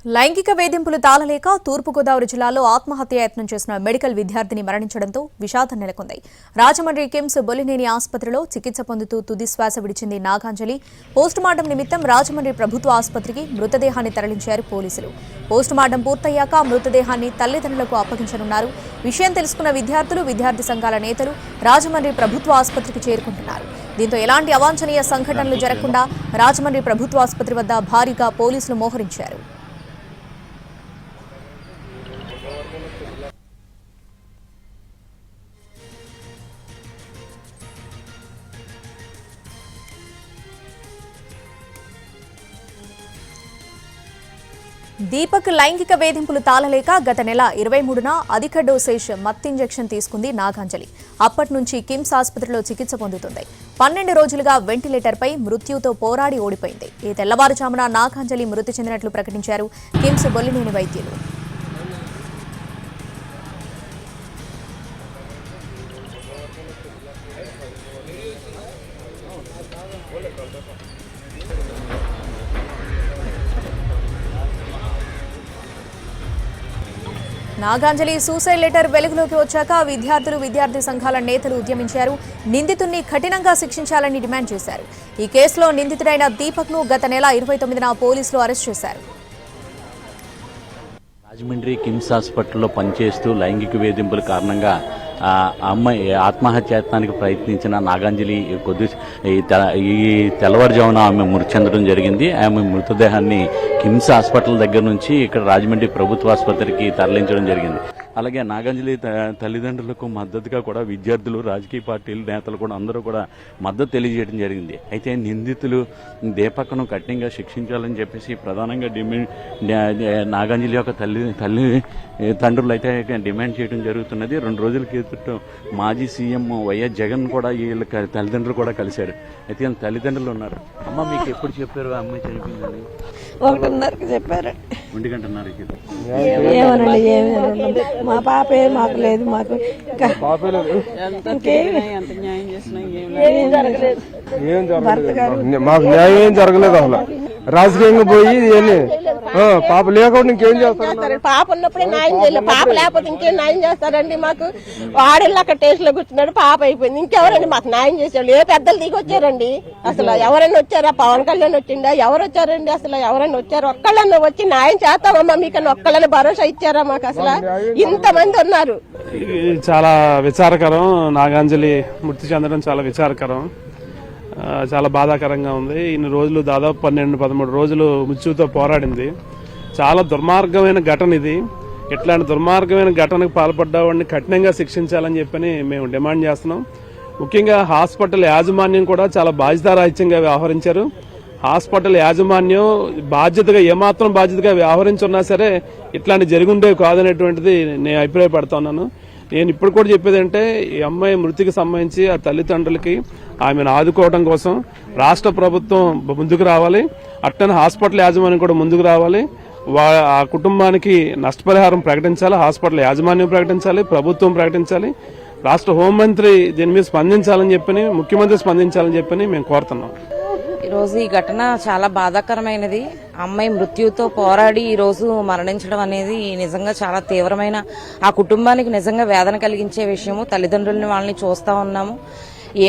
లైంగిక వేధింపులు తాళలేక తూర్పుగోదావరి జిల్లాలో ఆత్మహత్యాయత్నం చేసిన మెడికల్ విద్యార్థిని మరణించడంతో విషాదం నెలకొంది. రాజమండ్రి కిమ్స్ బొలినేని ఆసుపత్రిలో చికిత్స పొందుతూ తుది శ్వాస విడిచింది నాగాంజలి. పోస్టుమార్టం నిమిత్తం రాజమండ్రి ప్రభుత్వ ఆసుపత్రికి మృతదేహాన్ని తరలించారు పోలీసులు. పోస్టుమార్టం పూర్తయ్యాక మృతదేహాన్ని తల్లిదండ్రులకు అప్పగించనున్నారు. విషయం తెలుసుకున్న విద్యార్థులు, విద్యార్థి సంఘాల నేతలు రాజమండ్రి ప్రభుత్వ ఆసుపత్రికి చేరుకుంటున్నారు. దీంతో ఎలాంటి అవాంఛనీయ సంఘటనలు జరగకుండా రాజమండ్రి ప్రభుత్వ ఆసుపత్రి వద్ద భారీగా పోలీసులు మోహరించారు. దీపక్ లైంగిక వేధింపులు తాళలేక గత నెల 23న అధిక డోసేజ్ మత్తింజెక్షన్ తీసుకుంది నాగాంజలి. అప్పటి నుంచి కిమ్స్ ఆసుపత్రిలో చికిత్స పొందుతుంది. 12 రోజులుగా వెంటిలేటర్పై మృత్యుతో పోరాడి ఓడిపోయింది. ఈ తెల్లవారుజామున నాగాంజలి మృతి చెందినట్లు ప్రకటించారు కిమ్స్ బొలినేని వైద్యులు. నాగాంజలి సూసైడ్ లెటర్ వెలుగులోకి వచ్చాక విద్యార్థులు, విద్యార్థి సంఘాల నేతలు ఉద్యమించారు. నిందితుడిని కఠినంగా శిక్షించాలని డిమాండ్ చేశారు. ఈ కేసులో నిందితుడైన దీపక్ ను గత నెల 29న పోలీసులు అరెస్ట్ చేశారు. రాజమండ్రి కిమ్స్ హాస్పిటల్లో పనిచేస్తూ లైంగిక వేధింపుల కారణంగా అమ్మాయి ఆత్మహత్యాయత్నానికి ప్రయత్నించిన నాగాంజలి ఈ తెల్లవారుజామున ఆమె మృతి చెందడం జరిగింది. ఆమె మృతదేహాన్ని కిమ్స్ హాస్పిటల్ దగ్గర నుంచి ఇక్కడ రాజమండ్రి ప్రభుత్వ ఆసుపత్రికి తరలించడం జరిగింది. అలాగే నాగాంజలి తల్లిదండ్రులకు మద్దతుగా కూడా విద్యార్థులు, రాజకీయ పార్టీల నేతలు కూడా అందరూ కూడా మద్దతు తెలియజేయడం జరిగింది. అయితే నిందితులు దీపక్ను కఠినంగా శిక్షించాలని చెప్పేసి ప్రధానంగా నాగాంజలి యొక్క తండ్రులు అయితే డిమాండ్ చేయడం జరుగుతున్నది. 2 రోజుల క్రితం మాజీ సీఎం వైఎస్ జగన్ కూడా వీళ్ళ తల్లిదండ్రులు కూడా కలిశారు. అయితే తల్లిదండ్రులు ఉన్నారు. అమ్మ మీకు ఎప్పుడు చెప్పారు అమ్మాయి చనిపోయిందని? 1:30కి చెప్పారు. 1:30కి. మా పాపే మాకు లేదు, మాకు మాకు న్యాయం ఏం జరగలేదు. అసలు రాజకీయంగా పోయి పాప లేకుండా ఇంకేం చేస్తారు? పాప ఉన్నప్పుడే న్యాయం చేయలేదు, పాప లేకపోతే ఇంకేం న్యాయం చేస్తారండి? మాకు వాడేళ్ళు అక్కడ టేస్ట్ లో కూర్చున్నాడు, పాప అయిపోయింది. ఇంకెవరండి మాకు న్యాయం చేసేవాళ్ళు? ఏ పెద్దలు దిగి వచ్చారండి? అసలు ఎవరైనా వచ్చారా? పవన్ కళ్యాణ్ వచ్చిందా? ఎవరు వచ్చారండి? అసలు ఎవరైనా వచ్చారు? ఒక్కళ్ళన్నా వచ్చి న్యాయం చేస్తామమ్మా మీకన్నా ఒక్కళ్ళని భరోసా ఇచ్చారా మాకు? అసలు ఇంతమంది ఉన్నారు. చాలా విచారకరం. నాగాంజలి మృతి చెందడం చాలా విచారకరం, చాలా బాధాకరంగా ఉంది. ఇన్ని రోజులు దాదాపు 12-13 రోజులు మృత్యుతో పోరాడింది. చాలా దుర్మార్గమైన ఘటన ఇది. ఇట్లాంటి దుర్మార్గమైన ఘటనకు పాల్పడ్డవాడిని కఠినంగా శిక్షించాలని చెప్పని మేము డిమాండ్ చేస్తున్నాం. ముఖ్యంగా హాస్పిటల్ యాజమాన్యం కూడా చాలా బాధ్యతారాహిత్యంగా వ్యవహరించారు. హాస్పిటల్ యాజమాన్యం బాధ్యతగా ఏమాత్రం బాధ్యతగా వ్యవహరించున్నా సరే ఇట్లాంటి జరుగుండేవి కాదనేటువంటిది నేను అభిప్రాయపడుతున్నాను. నేను ఇప్పుడు కూడా చెప్పేది అంటే, ఈ అమ్మాయి మృతికి సంబంధించి ఆ తల్లిదండ్రులకి ఆమెను ఆదుకోవడం కోసం రాష్ట్ర ప్రభుత్వం ముందుకు రావాలి. అట్టనే హాస్పిటల్ యాజమాన్యం కూడా ముందుకు రావాలి. ఆ కుటుంబానికి నష్టపరిహారం ప్రకటించాలి. హాస్పిటల్ యాజమాన్యం ప్రకటించాలి, ప్రభుత్వం ప్రకటించాలి. రాష్ట్ర హోంమంత్రి దీని మీద స్పందించాలని చెప్పని, ముఖ్యమంత్రి స్పందించాలని చెప్పని మేము కోరుతున్నాం. ఈరోజు ఈ ఘటన చాలా బాధాకరమైనది. అమ్మాయి మృత్యుతో పోరాడి ఈ రోజు మరణించడం అనేది నిజంగా చాలా తీవ్రమైన, ఆ కుటుంబానికి నిజంగా వేదన కలిగించే విషయము. తల్లిదండ్రులని వాళ్ళని చూస్తా ఉన్నాము.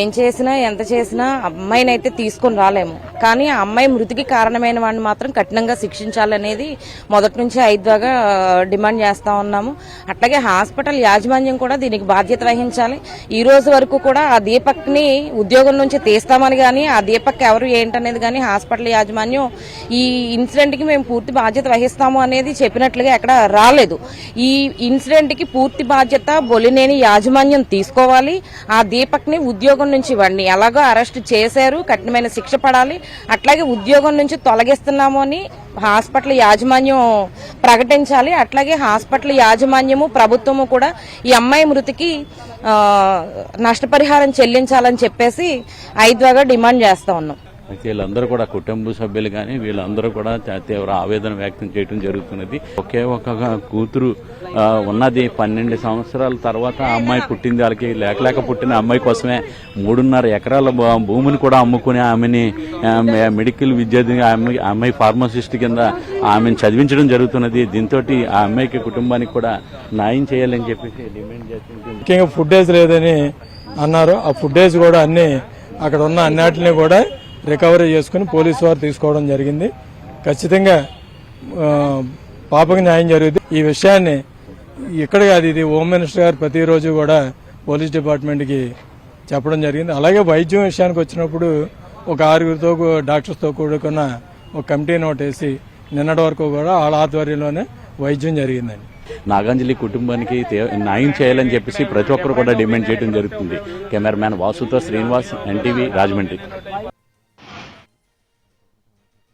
ఏం చేసినా ఎంత చేసినా అమ్మాయిని అయితే తీసుకుని రాలేము, కానీ ఆ అమ్మాయి మృతికి కారణమైన వాడిని మాత్రం కఠినంగా శిక్షించాలనేది మొదటి నుంచి ఐదుగా డిమాండ్ చేస్తా ఉన్నాము. అట్లాగే హాస్పిటల్ యాజమాన్యం కూడా దీనికి బాధ్యత వహించాలి. ఈ రోజు వరకు కూడా ఆ దీపక్ ని ఉద్యోగం నుంచి తీస్తామని గానీ, ఆ దీపక్ ఎవరు ఏంటనేది గానీ హాస్పిటల్ యాజమాన్యం ఈ ఇన్సిడెంట్ కి మేము పూర్తి బాధ్యత వహిస్తాము అనేది చెప్పినట్లుగా ఎక్కడ రాలేదు. ఈ ఇన్సిడెంట్ కి పూర్తి బాధ్యత బొలినేని యాజమాన్యం తీసుకోవాలి. ఆ దీపక్ ని ఉద్యోగం నుంచి వాడిని ఎలాగో అరెస్ట్ చేశారు, కఠినమైన శిక్ష పడాలి. అట్లాగే ఉద్యోగం నుంచి తొలగిస్తున్నాము అని హాస్పిటల్ యాజమాన్యం ప్రకటించాలి. అట్లాగే హాస్పిటల్ యాజమాన్యము, ప్రభుత్వము కూడా ఈ అమ్మాయి మృతికి నష్టపరిహారం చెల్లించాలని చెప్పేసి ఐద్వాగా డిమాండ్ చేస్తా ఉన్నాం. అయితే వీళ్ళందరూ కూడా కుటుంబ సభ్యులు కానీ వీళ్ళందరూ కూడా తీవ్ర ఆవేదన వ్యక్తం చేయడం జరుగుతున్నది. ఒకే ఒక కూతురు ఉన్నది 12 సంవత్సరాల తర్వాత ఆ అమ్మాయి పుట్టింది. వాళ్ళకి లేక పుట్టిన అమ్మాయి కోసమే 3.5 ఎకరాల భూమిని కూడా అమ్ముకుని ఆమెని మెడికల్ విద్యార్థి అమ్మాయి ఫార్మసిస్ట్ కింద ఆమెను చదివించడం జరుగుతున్నది. దీంతో ఆ అమ్మాయికి కుటుంబానికి కూడా న్యాయం చేయాలని చెప్పేసి డిమాండ్ చేస్తుంది. ముఖ్యంగా ఫుటేజ్ లేదని అన్నారు. ఆ ఫుటేజ్ కూడా అన్ని అక్కడ ఉన్న అన్నిటిని కూడా రికవరీ చేసుకుని పోలీసు వారు తీసుకోవడం జరిగింది. ఖచ్చితంగా పాపకి న్యాయం జరుగుతుంది. ఈ విషయాన్ని ఇక్కడ కాదు, ఇది హోమ్ మినిస్టర్ గారు ప్రతిరోజు కూడా పోలీస్ డిపార్ట్మెంట్కి చెప్పడం జరిగింది. అలాగే వైద్యం విషయానికి వచ్చినప్పుడు ఒక 6 డాక్టర్స్తో కూడుకున్న ఒక కమిటీ నోట్ వేసి నిన్నటి వరకు కూడా వాళ్ళ ఆధ్వర్యంలోనే వైద్యం జరిగిందండి. నాగాంజలి కుటుంబానికి న్యాయం చేయాలని చెప్పేసి ప్రతి ఒక్కరు కూడా డిమాండ్ చేయడం జరుగుతుంది. కెమెరామ్యాన్ వాసుతో శ్రీనివాస్, ఎన్టీవీ, రాజమండ్రి.